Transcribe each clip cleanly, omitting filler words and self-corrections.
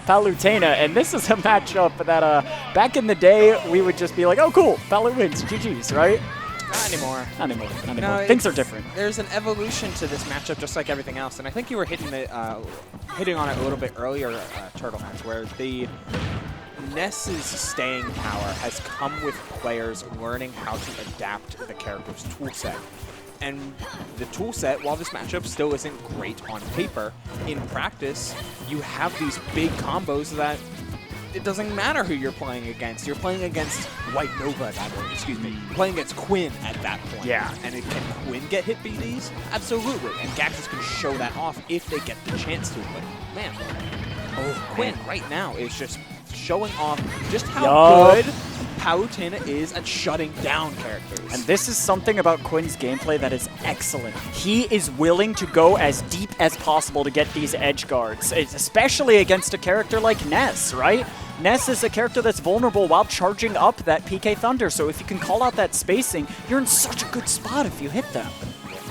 Palutena, and this is a matchup that back in the day we would just be like, oh cool, Palu wins, GG's, right? Not anymore. Not anymore. Not no, anymore. Things are different. There's an evolution to this matchup, just like everything else, and I think you were hitting on it a little bit earlier, Turtle Hands, where the Ness's staying power has come with players learning how to adapt the character's toolset. And the toolset, while this matchup still isn't great on paper, in practice, you have these big combos that it doesn't matter who you're playing against. You're playing against White Nova, excuse me. Playing against Quinn at that point. Yeah. And can Quinn get hit by these? Absolutely. And Gackt can show that off if they get the chance to. But man, Quinn right now is just showing off just how good Palutena is at shutting down characters. And this is something about Quinn's gameplay that is excellent. He is willing to go as deep as possible to get these edge guards, especially against a character like Ness, right? Ness is a character that's vulnerable while charging up that PK Thunder, so if you can call out that spacing, you're in such a good spot if you hit them.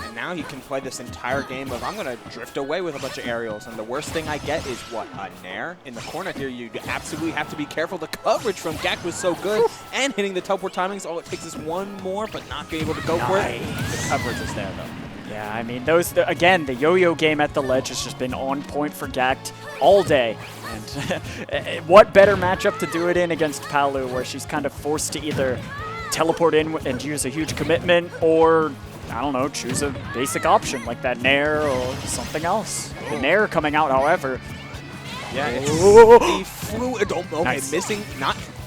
And now you can play this entire game of, I'm going to drift away with a bunch of aerials, and the worst thing I get is, what, a Nair? In the corner here, you absolutely have to be careful. The coverage from Gackt was so good, and hitting the teleport timings, all it takes is one more, but not being able to go for it. The coverage is there, though. Yeah, I mean, again, the yo-yo game at the ledge has just been on point for Gackt all day. And what better matchup to do it in against Palu, where she's kind of forced to either teleport in and use a huge commitment, or, I don't know, choose a basic option like that Nair or something else. The Nair coming out, however. Yeah, it's the fluid. Okay, Nice.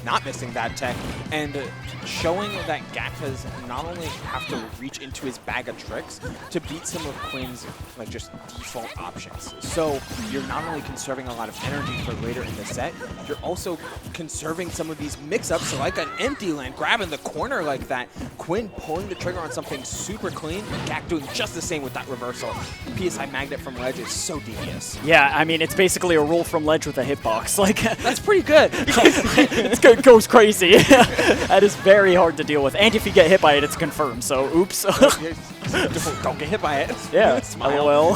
Not missing that tech, and showing that Gackt has not only have to reach into his bag of tricks to beat some of Quinn's just default options. So you're not only conserving a lot of energy for later in the set, you're also conserving some of these mix-ups. So like an empty land, grabbing the corner like that, Quinn pulling the trigger on something super clean, and Gackt doing just the same with that reversal. PSI Magnet from ledge is so devious. Yeah, I mean, it's basically a roll from ledge with a hitbox. Like That's pretty good. It goes crazy. That is very hard to deal with. And if you get hit by it, it's confirmed. So, oops. Don't get hit by it. Yeah. Smile. LOL.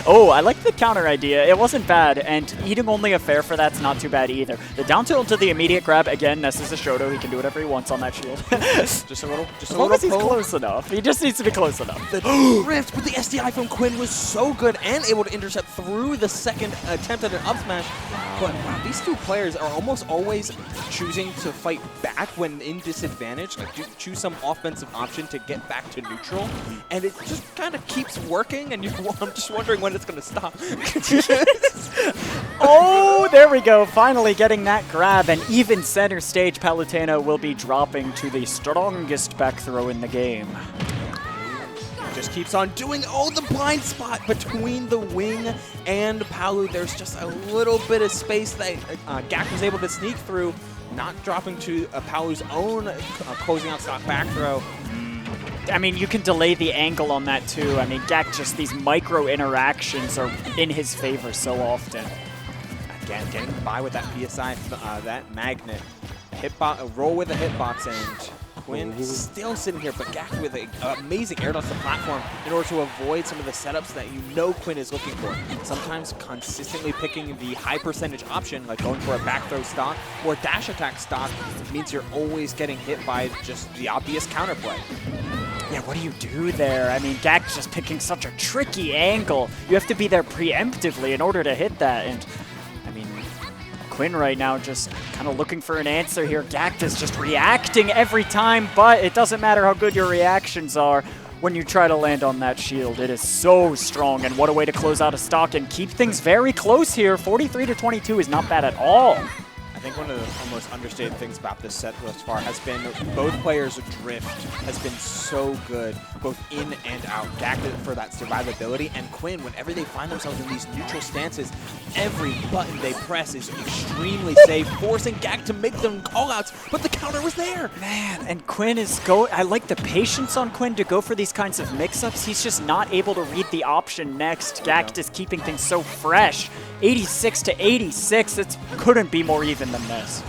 Oh, I like the counter idea. It wasn't bad, and eating only a fair for that's not too bad either. The down tilt to the immediate grab, again, Ness is a Shoto. He can do whatever he wants on that shield. Just a little As long as he's close enough. He just needs to be close enough. The drift with the SDI from Quinn was so good and able to intercept through the second attempt at an up smash. But wow, these two players are almost always choosing to fight back when in disadvantage, like choose some offensive option to get back to neutral, and it just kind of keeps working, and I'm just wondering when it's going to stop. Oh, there we go. Finally getting that grab, and even center stage, Palutena will be dropping to the strongest back throw in the game. Just keeps on doing, the blind spot between the wing and Palu. There's just a little bit of space that Gackt was able to sneak through, not dropping to Palu's own closing out stock back throw. I mean, you can delay the angle on that too. I mean, Gackt, just these micro interactions are in his favor so often. Again, getting by with that PSI, that magnet. Roll with a hitbox, and Quinn still sitting here, but Gackt with an amazing air dodge to platform in order to avoid some of the setups that Quinn is looking for. Sometimes consistently picking the high percentage option, like going for a back throw stock or dash attack stock, means you're always getting hit by just the obvious counterplay. Yeah, what do you do there? I mean, Gackt's just picking such a tricky angle. You have to be there preemptively in order to hit that, and I mean, Quinn right now just kind of looking for an answer here. Gackt is just reacting every time, but it doesn't matter how good your reactions are when you try to land on that shield. It is so strong, and what a way to close out a stock and keep things very close here. 43-22 is not bad at all. I think one of the most understated things about this set thus far has been both players' drift has been so good, both in and out. Gackt for that survivability, and Quinn, whenever they find themselves in these neutral stances, every button they press is extremely safe, forcing Gackt to make them callouts, but the counter was there. Man, and Quinn is I like the patience on Quinn to go for these kinds of mix-ups. He's just not able to read the option next. Gackt is keeping things so fresh. 86-86, it couldn't be more even than this.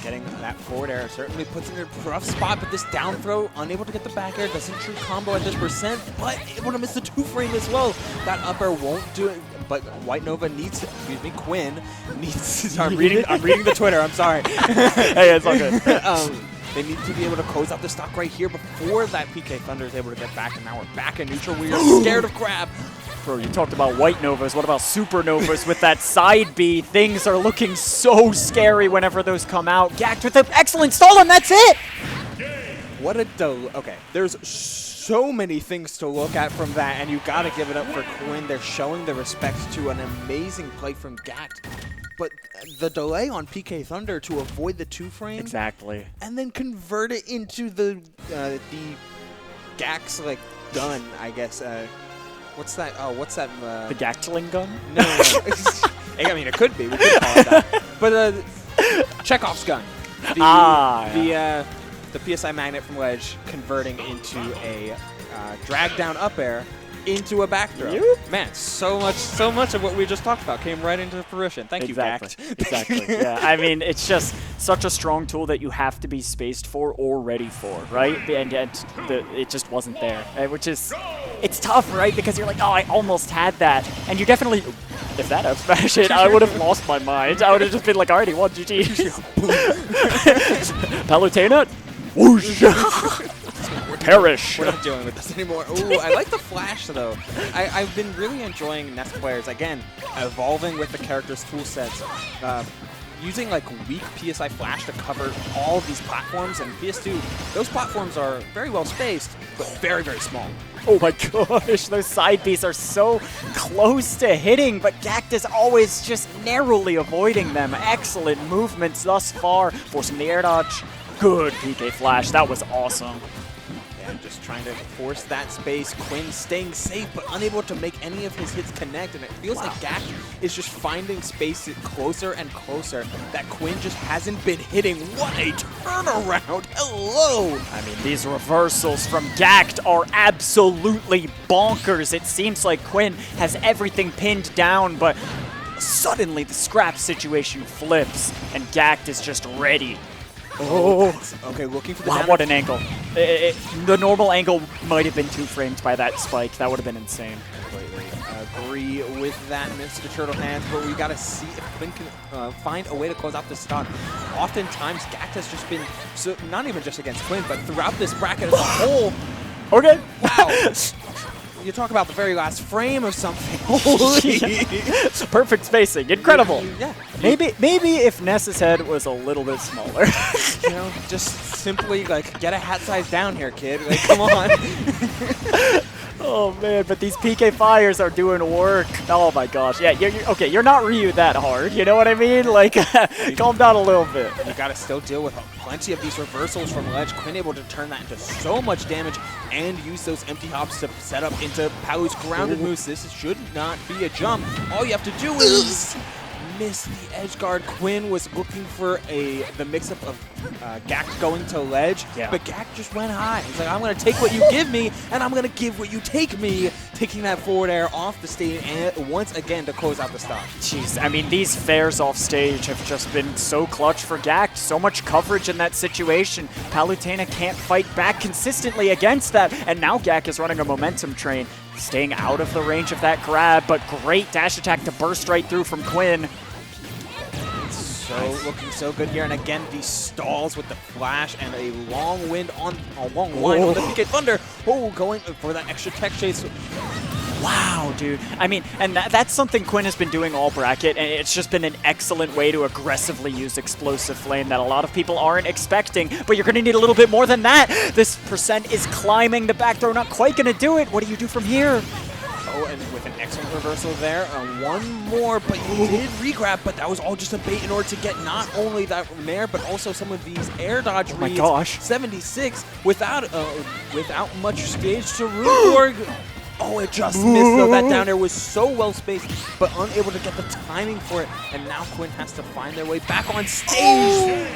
Getting that forward air certainly puts him in a rough spot, but this down throw, unable to get the back air, doesn't true combo at this percent, but able to miss the 2-frame as well. That up air won't do it, but White Nova needs, excuse me, Quinn needs, I'm reading the Twitter, I'm sorry. Hey, it's all good. They need to be able to close out the stock right here before that PK Thunder is able to get back, and now we're back in neutral. We are scared of grab. Bro, you talked about White Novas. What about Supernovas with that side B? Things are looking so scary whenever those come out. Gackt with an excellent stall, and that's it! What a okay, there's so many things to look at from that, and you got to give it up for Quinn. They're showing the respect to an amazing play from Gackt. But the delay on PK Thunder to avoid the 2-frame. Exactly. And then convert it into the Gackt's like gun, I guess. What's that? Oh, what's that? The Gaktling gun? No. I mean, it could be. We could call it that. But Chekhov's gun. The PSI magnet from ledge converting into a drag down up air into a back throw. Man, so much of what we just talked about came right into fruition. Thank you, Gackt. Exactly. Yeah. I mean, it's just such a strong tool that you have to be spaced for or ready for, right? And it just wasn't there, which is, it's tough, right? Because you're like, oh, I almost had that, and you definitely. If that up smash it, I would have lost my mind. I would have just been like, I already won, GG. Palutena, whoosh. Perish. We're not dealing with this anymore. Ooh, I like the flash, though. I've been really enjoying Ness players, again, evolving with the character's tool sets. Using like weak PSI flash to cover all of these platforms, and PS2, those platforms are very well spaced, but very, very small. Oh my gosh, those side Bs are so close to hitting, but Gackt is always just narrowly avoiding them. Excellent movements thus far, forcing the air dodge. Good PK flash, that was awesome. Just trying to force that space. Quinn staying safe, but unable to make any of his hits connect, and it feels like Gackt is just finding space closer and closer that Quinn just hasn't been hitting. What a turnaround! Hello! I mean, these reversals from Gackt are absolutely bonkers. It seems like Quinn has everything pinned down, but suddenly the scrap situation flips, and Gackt is just ready. Oh, okay, looking for the wow, what an angle. The normal angle might have been 2 frames by that spike. That would have been insane. Completely agree with that, Mr. Turtle Hands, but we got to see if Quinn can find a way to close out the stock. Oftentimes, Gackt has just been, so not even just against Quinn, but throughout this bracket as a whole. Okay. Wow. You talk about the very last frame of something. Holy. Perfect spacing. Incredible. Yeah. Maybe if Ness's head was a little bit smaller. You know, just simply, like, get a hat size down here, kid. Like, come on. Oh, man, but these PK Fires are doing work. Oh, my gosh. Yeah, okay, you're not Ryu that hard. You know what I mean? Like, calm down a little bit. You got to still deal with plenty of these reversals from ledge. Quinn able to turn that into so much damage and use those empty hops to set up into Palu's grounded moves. This should not be a jump. All you have to do is miss the edge guard. Quinn was looking for the mix-up of Gackt going to ledge, but Gackt just went high. He's like, I'm going to take what you give me, and I'm going to give what you take me, taking that forward air off the stage and once again to close out the stock. Jeez, I mean, these fairs off stage have just been so clutch for Gackt. So much coverage in that situation. Palutena can't fight back consistently against that, and now Gackt is running a momentum train, staying out of the range of that grab, but great dash attack to burst right through from Quinn. So looking so good here, and again these stalls with the flash and a long wind on a long line on the PK Thunder. Oh, going for that extra tech chase. Wow, dude. I mean, and that's something Quinn has been doing all bracket, and it's just been an excellent way to aggressively use Explosive Flame that a lot of people aren't expecting, but you're going to need a little bit more than that. This percent is climbing. The back throw not quite going to do it. What do you do from here? Oh, and with an excellent reversal there. One more, but he did re-grab, but that was all just a bait in order to get not only that Nair, but also some of these air dodge reads. My gosh. 76 without much stage to root for. Oh, it just missed, though. That down air was so well spaced, but unable to get the timing for it. And now Quinn has to find their way back on stage.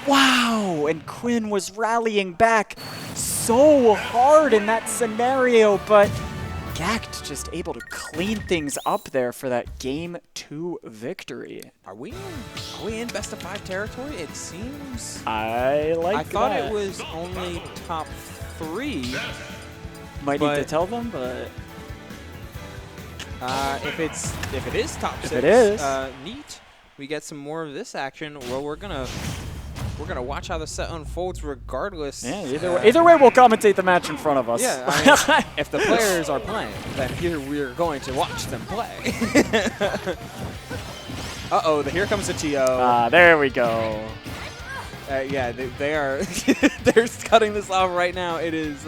Wow, and Quinn was rallying back so hard in that scenario, but Gackt just able to clean things up there for that Game 2 victory. Are we in best of 5 territory? It seems. I like I thought that. it was only top 3. Might need to tell them, but if it is top 6, it is, neat. We get some more of this action. Well, we're gonna watch how the set unfolds regardless. yeah, either way, we'll commentate the match in front of us. Yeah, I mean, if the players are playing, then here we're going to watch them play. Uh-oh, here comes the TO. There we go. Yeah, they are they're cutting this off right now. It is